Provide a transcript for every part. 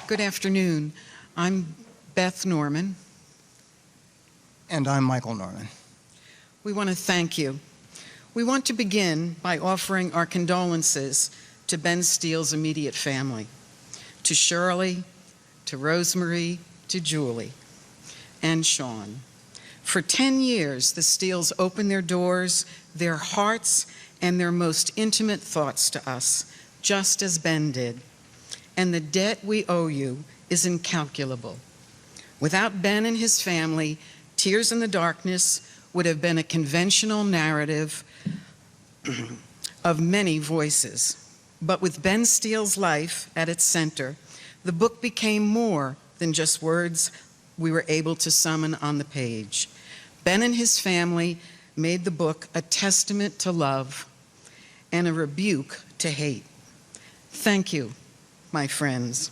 Good afternoon. I'm Beth Norman. And I'm Michael Norman. We want to thank you. We want to begin by offering our condolences to Ben Steele's immediate family, to Shirley, to Rosemary, to Julie, and Sean. For 10 years, the Steeles opened their doors, their hearts, and their most intimate thoughts to us, just as Ben did. And the debt we owe you is incalculable. Without Ben and his family, Tears in the Darkness would have been a conventional narrative of many voices. But with Ben Steele's life at its center, the book became more than just words we were able to summon on the page. Ben and his family made the book a testament to love and a rebuke to hate. Thank you, my friends,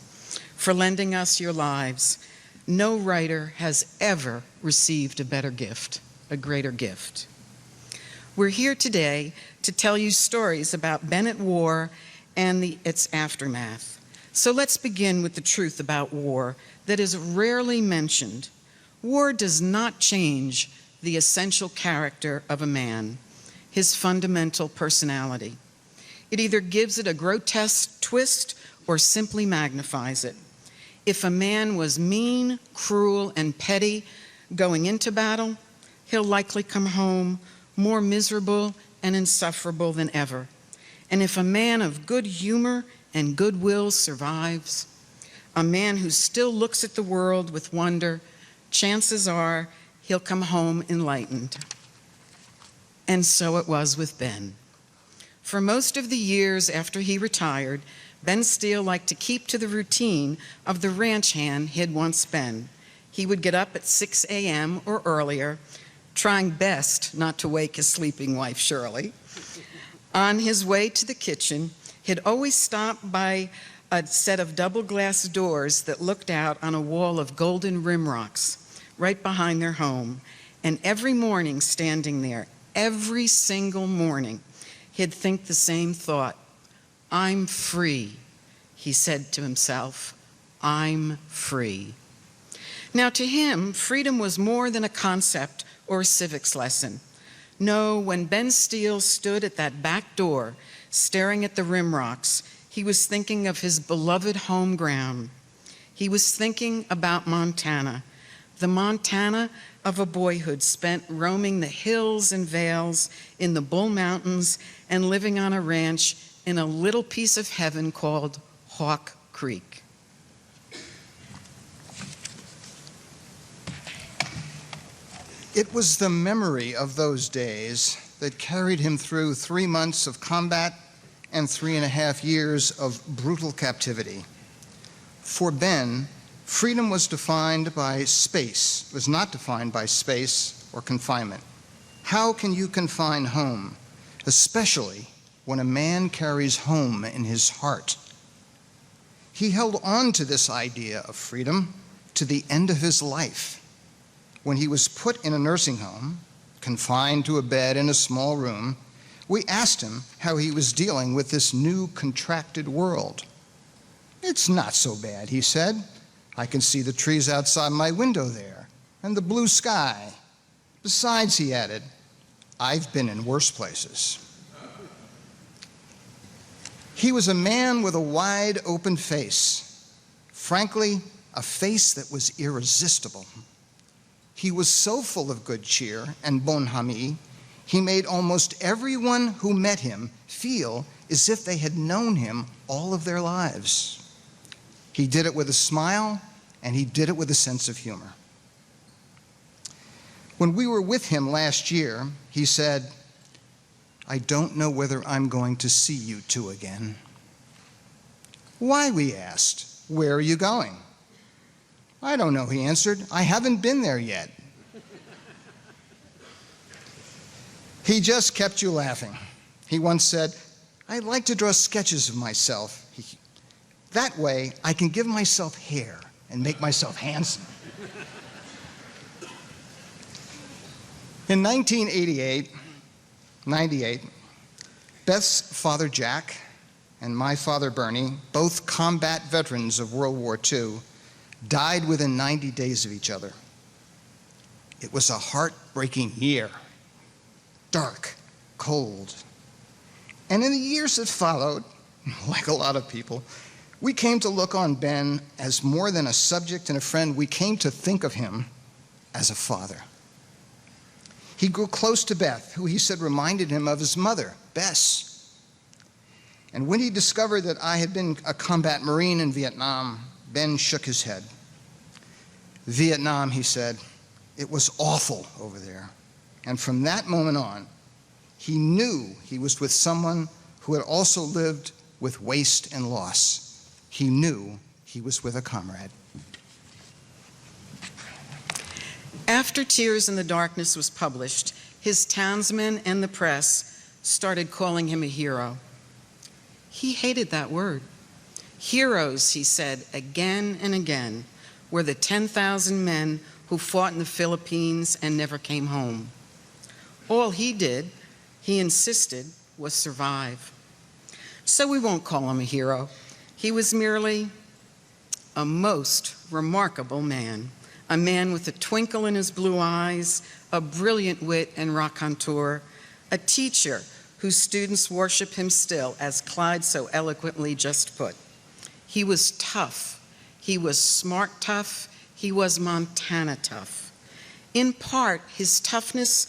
for lending us your lives. No writer has ever received a better gift, a greater gift. We're here today to tell you stories about Ben at war and its aftermath. So let's begin with the truth about war that is rarely mentioned. War does not change the essential character of a man, his fundamental personality. It either gives it a grotesque twist or simply magnifies it. If a man was mean, cruel, and petty going into battle, he'll likely come home more miserable and insufferable than ever. And if a man of good humor and goodwill survives, a man who still looks at the world with wonder, chances are he'll come home enlightened. And so it was with Ben. For most of the years after he retired, Ben Steele liked to keep to the routine of the ranch hand he'd once been. He would get up at 6 a.m. or earlier, trying best not to wake his sleeping wife, Shirley. On his way to the kitchen, he'd always stop by a set of double glass doors that looked out on a wall of golden rim rocks right behind their home. And every morning standing there, every single morning, he'd think the same thought. I'm free, he said to himself. I'm free. Now to him, freedom was more than a concept or a civics lesson. No, when Ben Steele stood at that back door, staring at the rim rocks, he was thinking of his beloved home ground. He was thinking about Montana, the Montana of a boyhood spent roaming the hills and vales in the Bull Mountains and living on a ranch in a little piece of heaven called Hawk Creek. It was the memory of those days that carried him through 3 months of combat and 3.5 years of brutal captivity. For Ben, freedom was defined by space, was not defined by space or confinement. How can you confine home, especially when a man carries home in his heart? He held on to this idea of freedom to the end of his life. When he was put in a nursing home, confined to a bed in a small room, we asked him how he was dealing with this new contracted world. It's not so bad, he said. I can see the trees outside my window there and the blue sky. Besides, he added, I've been in worse places. He was a man with a wide open face. Frankly, a face that was irresistible. He was so full of good cheer and bonhomie, he made almost everyone who met him feel as if they had known him all of their lives. He did it with a smile, and he did it with a sense of humor. When we were with him last year, he said, I don't know whether I'm going to see you two again. Why, we asked. Where are you going? I don't know, he answered. I haven't been there yet. He just kept you laughing. He once said, I like to draw sketches of myself. That way, I can give myself hair and make myself handsome. In 1998, Beth's father, Jack, and my father Bernie, both combat veterans of World War II, died within 90 days of each other. It was a heartbreaking year, dark, cold. And in the years that followed, like a lot of people, we came to look on Ben as more than a subject and a friend. We came to think of him as a father. He grew close to Beth, who he said reminded him of his mother, Bess. And when he discovered that I had been a combat Marine in Vietnam, Ben shook his head. Vietnam, he said, it was awful over there. And from that moment on, he knew he was with someone who had also lived with waste and loss. He knew he was with a comrade. After Tears in the Darkness was published, his townsmen and the press started calling him a hero. He hated that word. Heroes, he said again and again, were the 10,000 men who fought in the Philippines and never came home. All he did, he insisted, was survive. So we won't call him a hero. He was merely a most remarkable man, a man with a twinkle in his blue eyes, a brilliant wit and raconteur, a teacher whose students worship him still, as Clyde so eloquently just put. He was tough. He was smart tough. He was Montana tough. In part, his toughness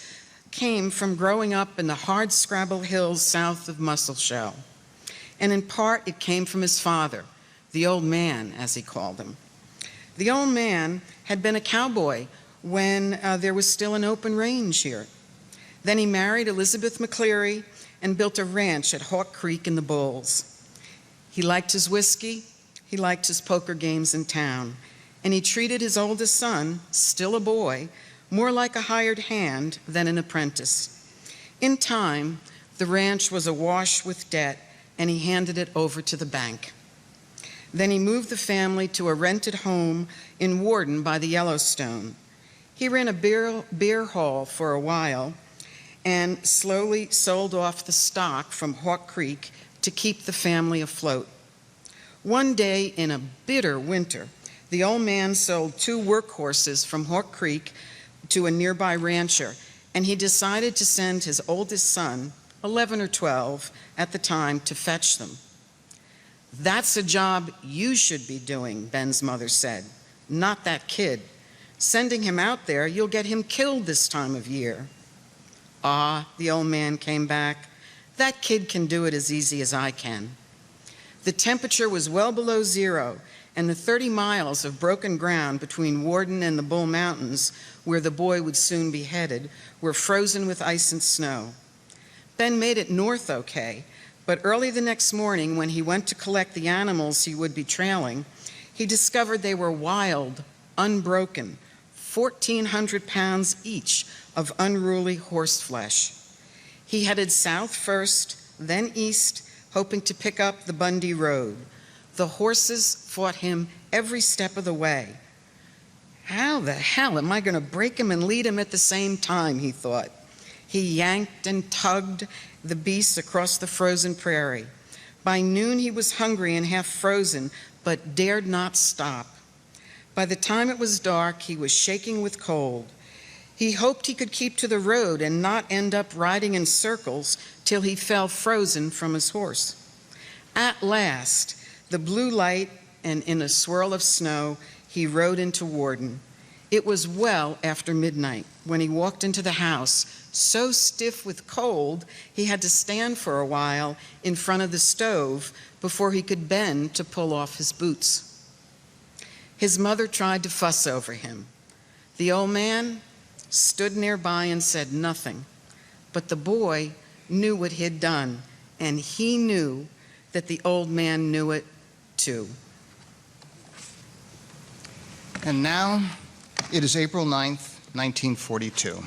came from growing up in the hard-scrabble hills south of Musselshell. And in part, it came from his father, the old man, as he called him. The old man had been a cowboy when there was still an open range here. Then he married Elizabeth McCleary and built a ranch at Hawk Creek in the Bulls. He liked his whiskey, he liked his poker games in town, and he treated his oldest son, still a boy, more like a hired hand than an apprentice. In time, the ranch was awash with debt, and he handed it over to the bank. Then he moved the family to a rented home in Warden by the Yellowstone. He ran a beer hall for a while and slowly sold off the stock from Hawk Creek to keep the family afloat. One day in a bitter winter, the old man sold 2 workhorses from Hawk Creek to a nearby rancher, and he decided to send his oldest son, 11 or 12 at the time, to fetch them. "That's a job you should be doing," Ben's mother said, "not that kid. Sending him out there, you'll get him killed this time of year." "Ah," the old man came back, "that kid can do it as easy as I can." The temperature was well below zero, and the 30 miles of broken ground between Warden and the Bull Mountains, where the boy would soon be headed, were frozen with ice and snow. Ben made it north okay, but early the next morning when he went to collect the animals he would be trailing, he discovered they were wild, unbroken, 1,400 pounds each of unruly horse flesh. He headed south first, then east, hoping to pick up the Bundy Road. The horses fought him every step of the way. How the hell am I going to break him and lead him at the same time, he thought. He yanked and tugged the beasts across the frozen prairie. By noon he was hungry and half frozen, but dared not stop. By the time it was dark, he was shaking with cold. He hoped he could keep to the road and not end up riding in circles till he fell frozen from his horse. At last, the blue light, and in a swirl of snow, he rode into Warden. It was well after midnight when he walked into the house, so stiff with cold he had to stand for a while in front of the stove before he could bend to pull off his boots. His mother tried to fuss over him. The old man stood nearby and said nothing, but the boy knew what he'd done, and he knew that the old man knew it too. And now it is April 9th, 1942.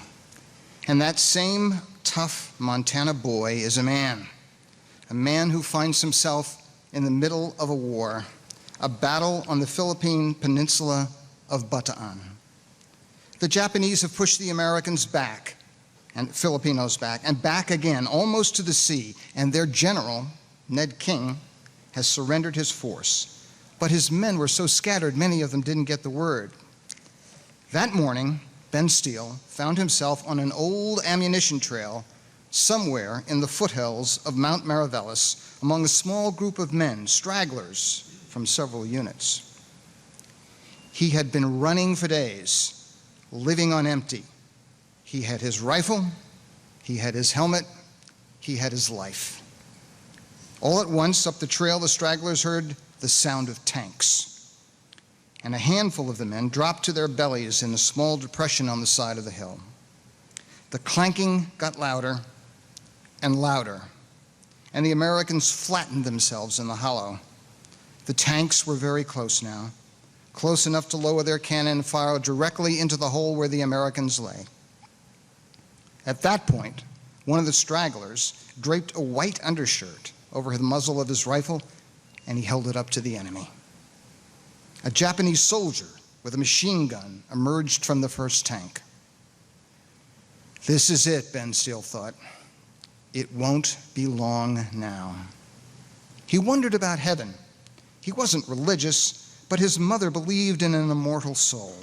And that same tough Montana boy is a man who finds himself in the middle of a war, a battle on the Philippine peninsula of Bataan. The Japanese have pushed the Americans back, and Filipinos back, and back again, almost to the sea, and their general, Ned King, has surrendered his force, but his men were so scattered many of them didn't get the word. That morning, Ben Steele found himself on an old ammunition trail somewhere in the foothills of Mount Marivelis among a small group of men, stragglers from several units. He had been running for days, living on empty. He had his rifle, he had his helmet, he had his life. All at once, up the trail, the stragglers heard the sound of tanks, and a handful of the men dropped to their bellies in a small depression on the side of the hill. The clanking got louder and louder, and the Americans flattened themselves in the hollow. The tanks were very close now, close enough to lower their cannon fire directly into the hole where the Americans lay. At that point, one of the stragglers draped a white undershirt over the muzzle of his rifle, and he held it up to the enemy. A Japanese soldier with a machine gun emerged from the first tank. This is it, Ben Steele thought. It won't be long now. He wondered about heaven. He wasn't religious, but his mother believed in an immortal soul.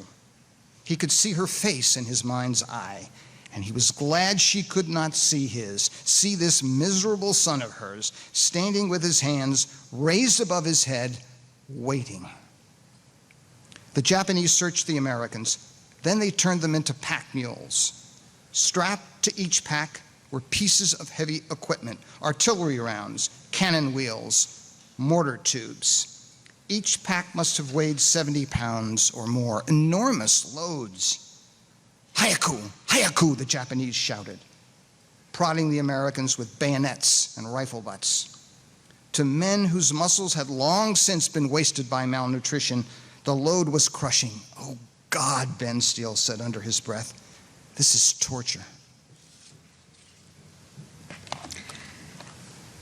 He could see her face in his mind's eye, and he was glad she could not see his, see this miserable son of hers standing with his hands raised above his head, waiting. The Japanese searched the Americans. Then they turned them into pack mules. Strapped to each pack were pieces of heavy equipment, artillery rounds, cannon wheels, mortar tubes. Each pack must have weighed 70 pounds or more, enormous loads. "Hayaku! Hayaku!" the Japanese shouted, prodding the Americans with bayonets and rifle butts. To men whose muscles had long since been wasted by malnutrition, the load was crushing. "Oh, God," Ben Steele said under his breath, "this is torture."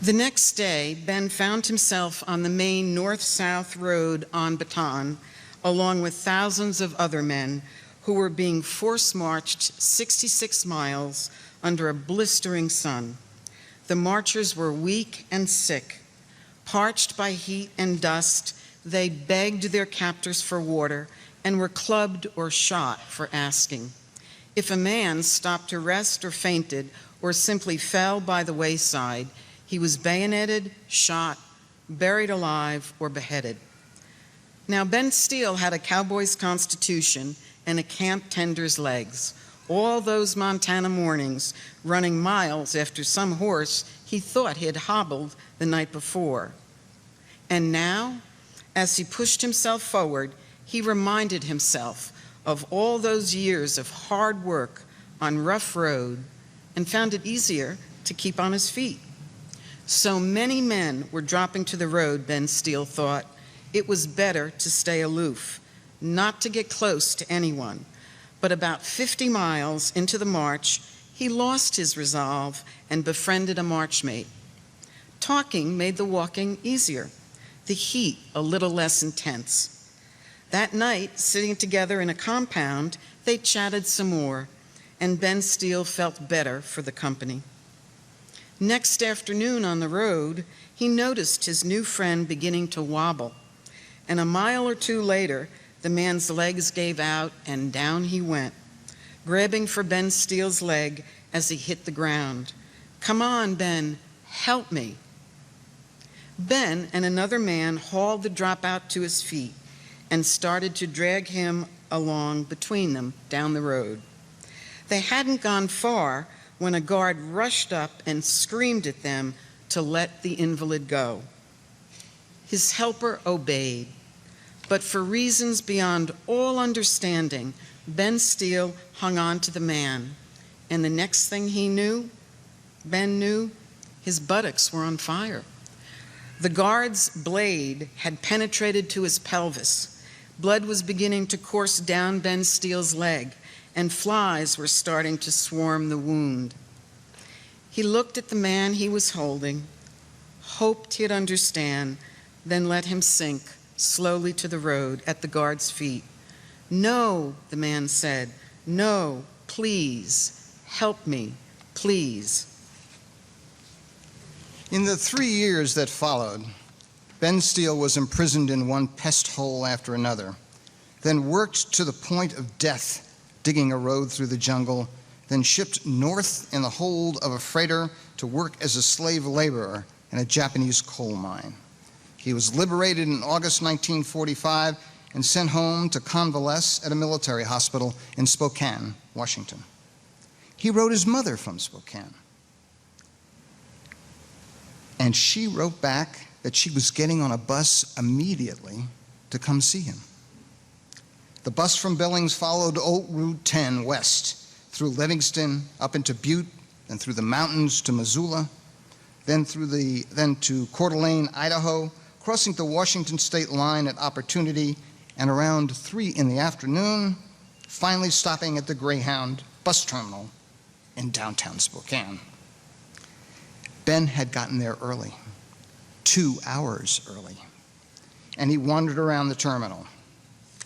The next day, Ben found himself on the main north-south road on Bataan, along with thousands of other men who were being force-marched 66 miles under a blistering sun. The marchers were weak and sick. Parched by heat and dust, they begged their captors for water and were clubbed or shot for asking. If a man stopped to rest or fainted or simply fell by the wayside, he was bayoneted, shot, buried alive, or beheaded. Now, Ben Steele had a cowboy's constitution and a camp tender's legs. All those Montana mornings, running miles after some horse he thought he had hobbled the night before. And now, as he pushed himself forward, he reminded himself of all those years of hard work on rough road and found it easier to keep on his feet. So many men were dropping to the road, Ben Steele thought, it was better to stay aloof, not to get close to anyone. But about 50 miles into the march, he lost his resolve and befriended a marchmate. Talking made the walking easier, the heat a little less intense. That night, sitting together in a compound, they chatted some more, and Ben Steele felt better for the company. Next afternoon on the road, he noticed his new friend beginning to wobble, and a mile or two later, the man's legs gave out and down he went, grabbing for Ben Steele's leg as he hit the ground. "Come on, Ben, help me." Ben and another man hauled the dropout to his feet and started to drag him along between them down the road. They hadn't gone far when a guard rushed up and screamed at them to let the invalid go. His helper obeyed. But for reasons beyond all understanding, Ben Steele hung on to the man. And the next thing Ben knew, his buttocks were on fire. The guard's blade had penetrated to his pelvis. Blood was beginning to course down Ben Steele's leg, and flies were starting to swarm the wound. He looked at the man he was holding, hoped he'd understand, then let him sink slowly to the road at the guard's feet. "No," the man said, "no, please, help me, please." In the 3 years that followed, Ben Steele was imprisoned in one pest hole after another, then worked to the point of death digging a road through the jungle, then shipped north in the hold of a freighter to work as a slave laborer in a Japanese coal mine. He was liberated in August 1945 and sent home to convalesce at a military hospital in Spokane, Washington. He wrote his mother from Spokane, and she wrote back that she was getting on a bus immediately to come see him. The bus from Billings followed Old Route 10 west through Livingston, up into Butte, then through the mountains to Missoula, then to Coeur d'Alene, Idaho, crossing the Washington state line at Opportunity, and around 3 in the afternoon, finally stopping at the Greyhound bus terminal in downtown Spokane. Ben had gotten there early, 2 hours early, and he wandered around the terminal.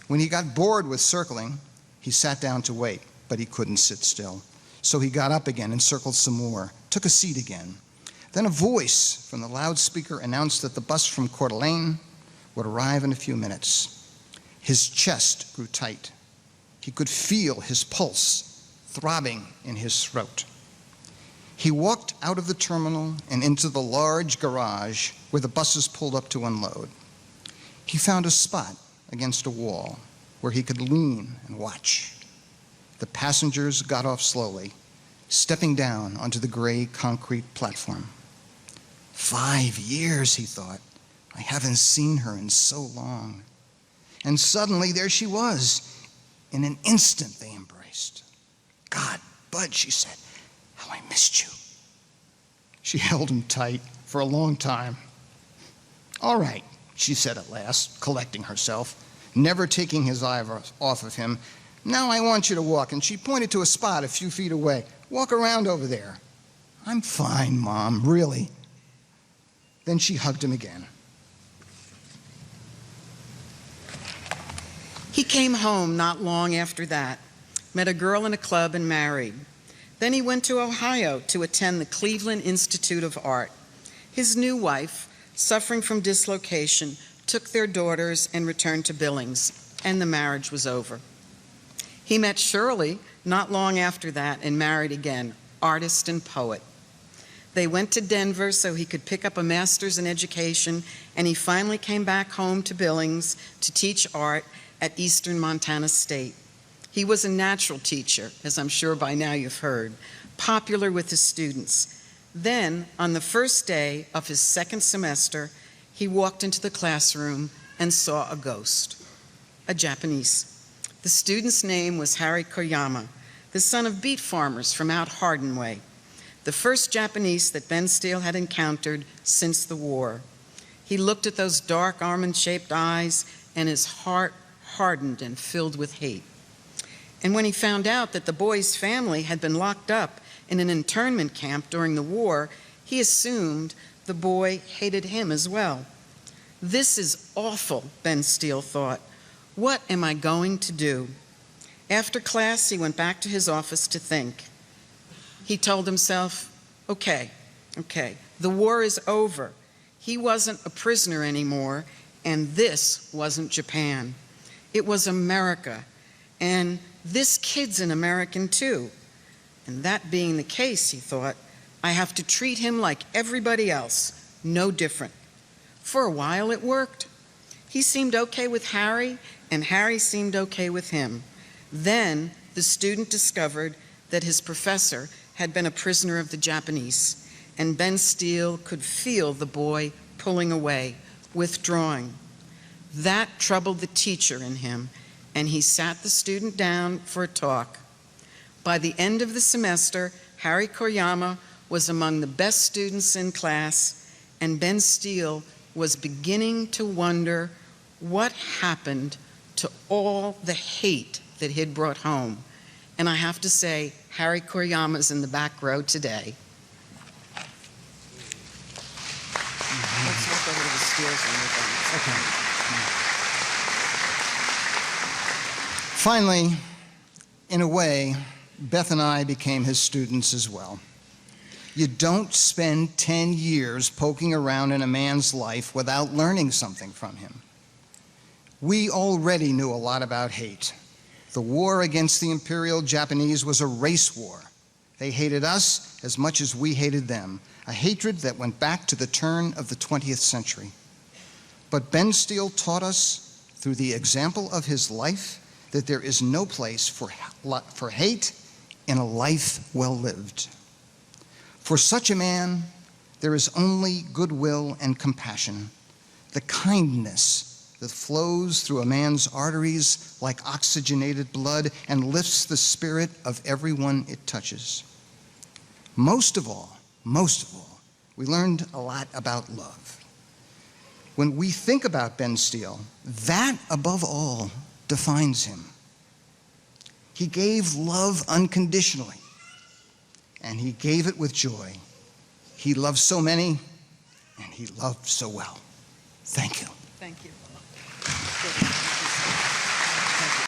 When he got bored with circling, he sat down to wait, but he couldn't sit still. So he got up again and circled some more, took a seat again. Then a voice from the loudspeaker announced that the bus from Coeur d'Alene would arrive in a few minutes. His chest grew tight. He could feel his pulse throbbing in his throat. He walked out of the terminal and into the large garage where the buses pulled up to unload. He found a spot against a wall where he could lean and watch. The passengers got off slowly, stepping down onto the gray concrete platform. 5 years, he thought. I haven't seen her in so long. And suddenly there she was. In an instant they embraced. God, Bud, she said, how I missed you. She held him tight for a long time. All right, she said at last, collecting herself, never taking his eye off of him. Now I want you to walk. And she pointed to a spot a few feet away. Walk around over there. I'm fine, Mom, really. Then she hugged him again. He came home not long after that, met a girl in a club and married. Then he went to Ohio to attend the Cleveland Institute of Art. His new wife, suffering from dislocation, took their daughters and returned to Billings, and the marriage was over. He met Shirley not long after that and married again, artist and poet. They went to Denver so he could pick up a master's in education, and he finally came back home to Billings to teach art at Eastern Montana State. He was a natural teacher, as I'm sure by now you've heard, popular with his students. Then, on the first day of his second semester, he walked into the classroom and saw a ghost, a Japanese. The student's name was Harry Koyama, the son of beet farmers from out Hardin Way, the first Japanese that Ben Steele had encountered since the war. He looked at those dark almond-shaped eyes, and his heart hardened and filled with hate. And when he found out that the boy's family had been locked up in an internment camp during the war, he assumed the boy hated him as well. This is awful, Ben Steele thought. What am I going to do? After class, he went back to his office to think. He told himself, okay, the war is over. He wasn't a prisoner anymore, and this wasn't Japan. It was America, and this kid's an American too. And that being the case, he thought, I have to treat him like everybody else, no different. For a while it worked. He seemed okay with Harry, and Harry seemed okay with him. Then the student discovered that his professor had been a prisoner of the Japanese, and Ben Steele could feel the boy pulling away, withdrawing. That troubled the teacher in him, and he sat the student down for a talk. By the end of the semester, Harry Koyama was among the best students in class, and Ben Steele was beginning to wonder what happened to all the hate that he'd brought home. And I have to say, Harry Koyama's in the back row today. Let's look over to the Steeles when we're done. Okay. Finally, in a way, Beth and I became his students as well. You don't spend 10 years poking around in a man's life without learning something from him. We already knew a lot about hate. The war against the Imperial Japanese was a race war. They hated us as much as we hated them, a hatred that went back to the turn of the 20th century. But Ben Steele taught us, through the example of his life, that there is no place for hate in a life well lived. For such a man, there is only goodwill and compassion, the kindness that flows through a man's arteries like oxygenated blood and lifts the spirit of everyone it touches. Most of all, we learned a lot about love. When we think about Ben Steele, that above all defines him. He gave love unconditionally, and he gave it with joy. He loved so many, and he loved so well. Thank you. Thank you.